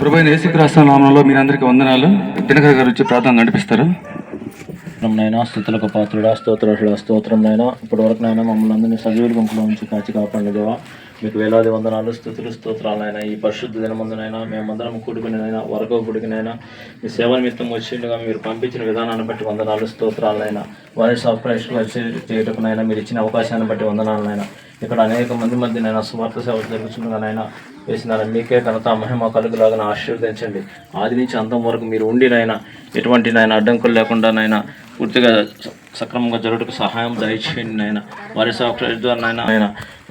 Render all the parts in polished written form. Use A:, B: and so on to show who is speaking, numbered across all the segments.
A: ప్రభువైన యేసుక్రీస్తు నామములో మీరందరికీ వందనాలు. దినకర్ గారు వచ్చి ప్రార్థన నడిపిస్తారు.
B: నైనా స్థుతులకు పాత్రుడా, స్తోత్రం నైనా ఇప్పటి వరకు నైనా మమ్మల్ని అందరినీ సజీవుల గుంపులో ఉంచి కాచి కాపాడిన దేవా, మీకు వేలాది వందనాలు, స్తోత్రాలైనా. ఈ పరిశుద్ధ దినమందునైనా మేమందరం కూడుకునైనా వరకు కూడికినైనా మీ సేవ నిమిత్తం వచ్చిండగా మీరు పంపించిన విధానాన్ని బట్టి వందనాలు, స్తోత్రాలైనా. వాయిస్ ఆఫ్ క్రైస్ట్ చేయటకునైనా మీరు ఇచ్చిన అవకాశాన్ని బట్టి వందనాలనైనా. ఇక్కడ అనేక మంది మధ్యనైనా స్వార్థ సేవ జరుగుతుండగానైనా వేసినారా మీకే ఘనత మహిమ కలుగులాగా ఆశీర్వదించండి. ఆది నుంచి అంతం వరకు మీరు ఉండినైనా ఎటువంటి నాయన అడ్డంకులు లేకుండానైనా పూర్తిగా సక్రమంగా జరుగుటకు సహాయం దయచేయండి నాయన. వారి సాక్షిద్వారానైనా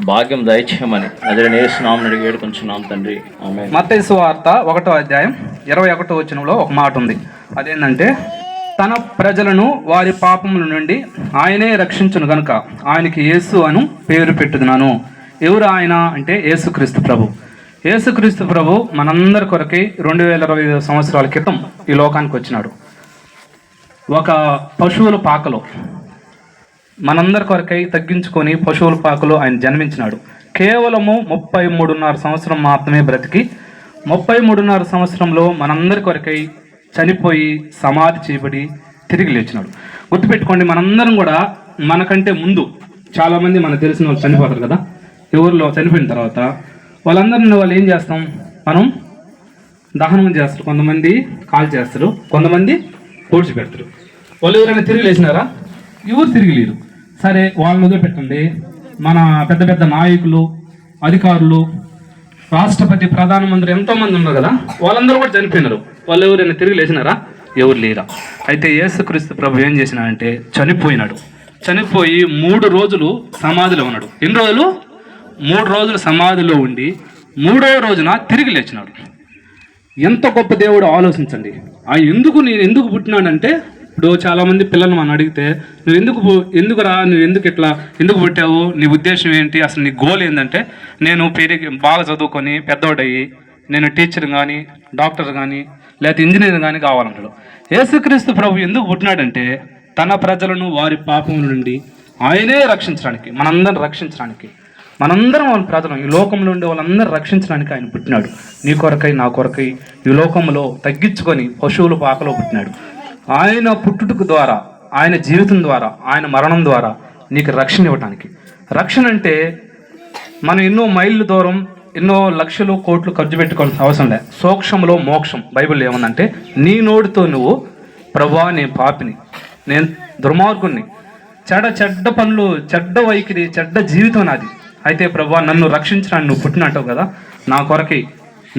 B: భాగ్యం దయచేయమని అదే యేసునామమున అడిగి వేడుకొంచున్నాం తండ్రి, ఆమేన్.
C: మత్తయి సువార్త 1వ అధ్యాయం 21వ వచనంలో ఒక మాట ఉంది. అదేంటంటే, తన ప్రజలను వారి పాపముల నుండి ఆయనే రక్షించును గనుక ఆయనకి యేసు అను పేరు పెట్టుదున్నాను. ఎవరు ఆయన అంటే యేసుక్రీస్తు ప్రభు. యేసుక్రీస్తు ప్రభు మనందరి కొరకై 2025 సంవత్సరాల క్రితం ఈ లోకానికి వచ్చినాడు. ఒక పశువుల పాకలో మనందరి కొరకై తగ్గించుకొని పశువుల పాకలో ఆయన జన్మించినాడు. కేవలము 33.5 సంవత్సరం మాత్రమే బ్రతికి 33.5 సంవత్సరంలో మనందరి కొరకై చనిపోయి సమాధి చేయబడి తిరిగి లేచినాడు. గుర్తుపెట్టుకోండి, మనందరం కూడా మనకంటే ముందు చాలామంది మనకు తెలిసిన వాళ్ళు చనిపోతారు కదా. ఎవరిలో చనిపోయిన తర్వాత వాళ్ళందరినీ వాళ్ళు ఏం చేస్తాం, మనం దహనం చేస్తారు. కొంతమంది కాల్ చేస్తారు, కొంతమంది పూడ్చి పెడతారు. వాళ్ళు ఎవరైనా తిరిగి లేచినారా? ఎవరు తిరిగి లేరు. సరే, వాళ్ళని వదిలిపెట్టండి. మన పెద్ద పెద్ద నాయకులు, అధికారులు, రాష్ట్రపతి, ప్రధానమంత్రి ఎంతోమంది ఉన్నారు కదా, వాళ్ళందరూ కూడా చనిపోయినారు. వాళ్ళు ఎవరైనా తిరిగి లేచినారా? ఎవరు లేరా. అయితే యేసుక్రీస్తు ప్రభు ఏం చేసినాడంటే చనిపోయినాడు. చనిపోయి 3 రోజులు సమాధిలో ఉన్నాడు. ఎన్ని రోజులు? 3 రోజులు సమాధిలో ఉండి 3వ రోజున తిరిగి లేచినాడు. ఎంత గొప్ప దేవుడు ఆలోచించండి. నేను ఎందుకు పుట్టినాడంటే, ఇప్పుడు చాలామంది పిల్లలు మనం అడిగితే నువ్వు ఎందుకురా, నువ్వు ఎందుకు పుట్టావు, నీ ఉద్దేశం ఏంటి, అసలు నీ గోల్ ఏంటంటే, నేను బాగా చదువుకొని పెద్దోడయ్యి నేను టీచర్ కానీ డాక్టర్ కానీ లేకపోతే ఇంజనీర్ కానీ కావాలంటాడు. యేసుక్రీస్తు ప్రభు ఎందుకు పుట్టినాడంటే తన ప్రజలను వారి పాపం నుండి ఆయనే రక్షించడానికి, మనందరం వాళ్ళ ప్రజలు ఈ లోకంలో ఉండే వాళ్ళందరూ రక్షించడానికి ఆయన పుట్టినాడు. నీ కొరకై నా కొరకై ఈ లోకంలో తగ్గించుకొని పశువుల పాకలో పుట్టినాడు. ఆయన పుట్టుటకు ద్వారా, ఆయన జీవితం ద్వారా, ఆయన మరణం ద్వారా నీకు రక్షణ ఇవ్వటానికి. రక్షణ అంటే మనం ఎన్నో మైళ్ళు దూరం, ఎన్నో లక్షలు కోట్లు ఖర్చు పెట్టుకోవాల్సిన అవసరం లేదు. సూక్ష్మంలో మోక్షం. బైబిల్ ఏమందంటే, నీ నోటితో నువ్వు ప్రభువా నేను పాపిని, నేను దుర్మార్గుణ్ణి, చెడ్డ పనులు, చెడ్డ వైఖరి, చెడ్డ జీవితం నాది, అయితే ప్రభువా నన్ను రక్షించడానికి నువ్వు పుట్టినట్టు కదా, నా కొరకై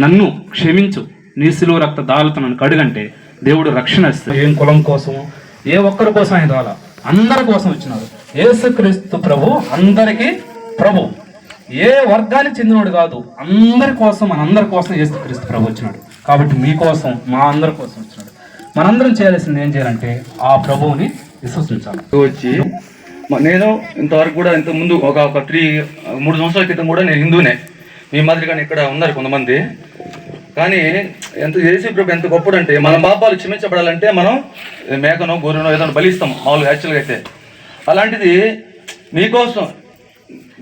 C: నన్ను క్షమించు, నీ శిలువ రక్త దారులతో నన్ను కడుగంటే దేవుడు రక్షణ ఇస్తాడు. ఏం కులం కోసం, ఏ ఒక్కరి కోసం ఆయన రాలా, అందరి కోసం వచ్చినాడు. యేసుక్రీస్తు ప్రభు అందరికీ ప్రభు, ఏ వర్గానికి చెందినవాడు కాదు, అందరి కోసం, మనందరి కోసం యేసుక్రీస్తు ప్రభు వచ్చినాడు. కాబట్టి మీకోసం, మా అందరి కోసం వచ్చినాడు. మనందరం చేయాల్సింది ఏం చేయాలంటే ఆ ప్రభువుని విశ్వసించాలి.
A: వచ్చి నేను ఇంతవరకు కూడా ఇంతకుముందు ఒక 3 సంవత్సరాల క్రితం కూడా నేను హిందూనే, మీ మాదిరిగానే ఇక్కడ ఉన్నారు కొంతమంది. కానీ యేసు ప్రభు ఎంత గొప్పడంటే, మన పాపాలు క్షమించబడాలంటే మనం మేకనో గొర్రెనో ఏదైనా బలిస్తాం మామూలుగా యాక్చువల్గా అయితే. అలాంటిది నీకోసం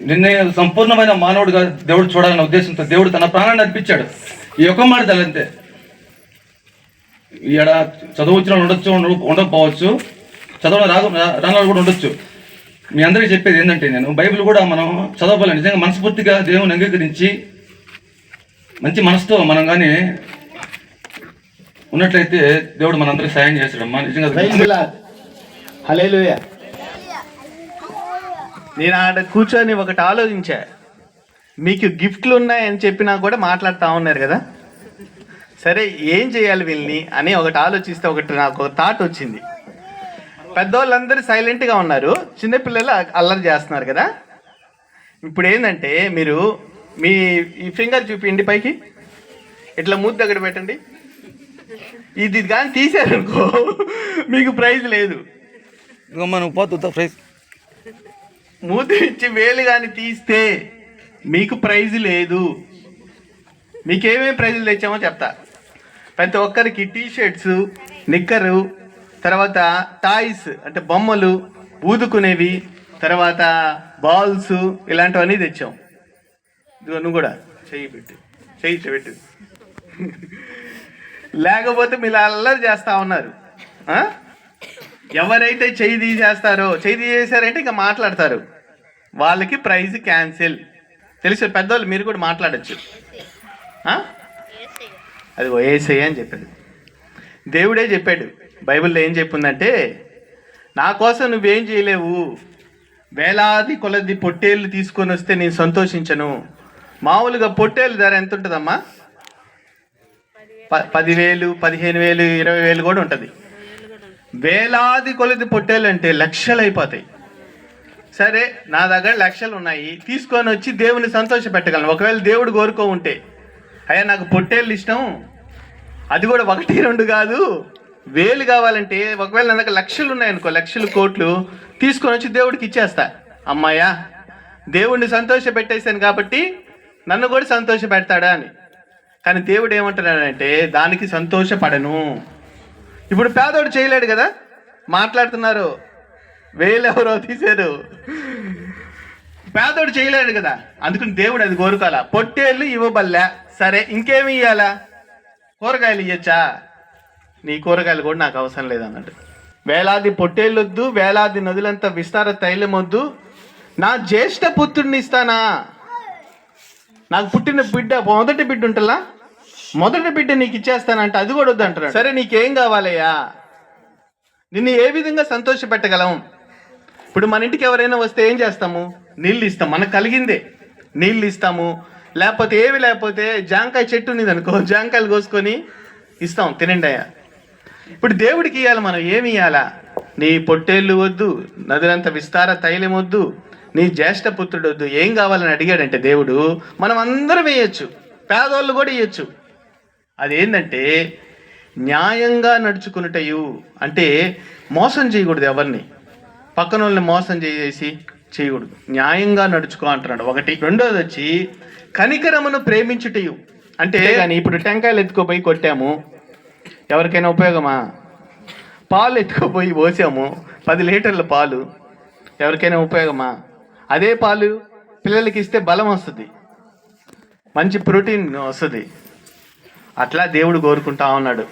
A: నిన్నే సంపూర్ణమైన మానవుడిగా దేవుడు చూడాలన్న ఉద్దేశంతో దేవుడు తన ప్రాణాన్ని అర్పించాడు. ఈ ఒక్క మాట తెలంతే. ఈడ చదువు వచ్చిన వాళ్ళు ఉండొచ్చు, ఉండకపోవచ్చు, చదవడం రాని కూడా ఉండొచ్చు. మీ అందరికీ చెప్పేది ఏంటంటే, నేను బైబిల్ కూడా మనం చదవాలి. నిజంగా మనస్ఫూర్తిగా దేవుని అంగీకరించి మంచి మనసుతో మనం కానీ ఉన్నట్లయితే దేవుడు మనందరికీ సాయం చేస్తాడమ్మా. నిజంగా
D: హల్లెలూయా. నేను ఆడ కూర్చొని ఒకటి ఆలోచించా. మీకు గిఫ్ట్లు ఉన్నాయని చెప్పినా కూడా మాట్లాడుతూ ఉన్నారు కదా, సరే ఏం చేయాలి వీళ్ళని అని ఒకటి ఆలోచిస్తే నాకు ఒక థాట్ వచ్చింది. పెద్దవాళ్ళందరూ సైలెంట్గా ఉన్నారు, చిన్నపిల్లలు అల్లరి చేస్తున్నారు కదా. ఇప్పుడు ఏంటంటే, మీరు మీ ఈ ఫింగర్ చూపించండి పైకి, ఇట్లా మూతి దగ్గర పెట్టండి. ఇది కానీ తీసారనుకో మీకు ప్రైజ్ లేదు.
A: ప్రైజ్
D: మూతి ఇచ్చి వేలు కానీ తీస్తే మీకు ప్రైజ్ లేదు. మీకేమేమి ప్రైజులు తెచ్చామో చెప్తా. ప్రతి ఒక్కరికి టీ షర్ట్స్, నిక్కరు, తర్వాత టాయ్స్ అంటే బొమ్మలు, ఊదుకునేవి, తర్వాత బాల్స్, ఇలాంటివన్నీ తెచ్చాం. ఇదిగో నువ్వు కూడా చెయ్యి పెట్టు. లేకపోతే మీరు అల్లరి చేస్తూ ఉన్నారు. ఎవరైతే చెయ్యి తీసేశారంటే ఇంకా మాట్లాడతారు, వాళ్ళకి ప్రైజ్ క్యాన్సిల్. తెలుసు పెద్దవాళ్ళు, మీరు కూడా మాట్లాడచ్చు. అది యేసయ్య అని చెప్పాడు. దేవుడే చెప్పాడు. బైబిల్లో ఏం చెప్పిందంటే, నా కోసం నువ్వేం చేయలేవు, వేలాది కొలది పొట్టేళ్ళు తీసుకొని వస్తే నేను సంతోషించను. మామూలుగా పొట్టేళ్ళ ధర ఎంత ఉంటుందమ్మా? 10,000, 15,000, 20,000 కూడా ఉంటుంది. వేలాది కొలది పొట్టేళ్ళు అంటే లక్షలు అయిపోతాయి. సరే, నా దగ్గర లక్షలు ఉన్నాయి, తీసుకొని వచ్చి దేవుని సంతోష పెట్టగలను. ఒకవేళ దేవుడు కోరుకో ఉంటే, అయ్యా నాకు పొట్టేళ్ళు ఇష్టం, అది కూడా 1, 2 కాదు, 1000 కావాలంటే, ఒకవేళ నా దగ్గర లక్షలు ఉన్నాయనుకో, లక్షలు కోట్లు తీసుకొని వచ్చి దేవుడికి ఇచ్చేస్తా. అమ్మాయ్యా, దేవుడిని సంతోష పెట్టేశాను కాబట్టి నన్ను కూడా సంతోష పెడతాడా అని. కానీ దేవుడు ఏమంటున్నాడంటే, దానికి సంతోషపడను. ఇప్పుడు పేదోడు చేయలేడు కదా, మాట్లాడుతున్నారు, 1000 ఎవరో తీశారు, పేదోడు చేయలేడు కదా, అందుకని దేవుడు అది కోరుకోవాలా. పొట్టేళ్ళు ఇవ్వబల్లా, సరే ఇంకేమి ఇవ్వాలా? కూరగాయలు ఇవ్వచ్చా? నీ కూరగాయలు కూడా నాకు అవసరం లేదన్నాడు. వేలాది పొట్టేళ్ళు వద్దు, వేలాది నదులంతా విస్తార తైలం వద్దు, నా జ్యేష్ఠ పుత్రుడిని ఇస్తానా? నాకు పుట్టిన బిడ్డ, మొదటి బిడ్డ ఉంటలా, మొదటి బిడ్డ నీకు ఇచ్చేస్తానంటే అది కూడా వద్దు అంటున్నాడు. సరే నీకేం కావాలయ్యా? నిన్ను ఏ విధంగా సంతోష పెట్టగలం? ఇప్పుడు మన ఇంటికి ఎవరైనా వస్తే ఏం చేస్తాము? నీళ్ళు ఇస్తాం, మనకు కలిగిందే నీళ్ళు ఇస్తాము. లేకపోతే లేకపోతే జాంకాయ చెట్టు ఉన్నది అనుకో, జాంకాయలు కోసుకొని ఇస్తాం, తినండి అయ్యా. ఇప్పుడు దేవుడికి ఇవ్వాలి, మనం ఏమి ఇవ్వాలా? నీ పొట్టేళ్ళు వద్దు, నదులంత విస్తార తైలం వద్దు, నీ జ్యేష్ఠ పుత్రుడు వద్దు, ఏం కావాలని అడిగాడంటే దేవుడు, మనం అందరం వేయచ్చు, పేదోళ్ళు కూడా ఇవ్వచ్చు. అదేంటంటే న్యాయంగా నడుచుకున్నటయు, అంటే మోసం చేయకూడదు, ఎవరిని పక్కన వాళ్ళని మోసం చేయకూడదు, న్యాయంగా నడుచుకో అంటున్నాడు. ఒకటి. రెండోది వచ్చి కనికరమును ప్రేమించుటయు, అంటే కానీ ఇప్పుడు టెంకాయలు ఎత్తుకోపోయి కొట్టాము, ఎవరికైనా ఉపయోగమా? పాలు ఎత్తుకోపోయి పోసాము, 10 లీటర్ల పాలు, ఎవరికైనా ఉపయోగమా? అదే పాలు పిల్లలకి ఇస్తే బలం వస్తుంది, మంచి ప్రోటీన్ వస్తుంది. అట్లా దేవుడు కోరుకుంటా ఉన్నాడు.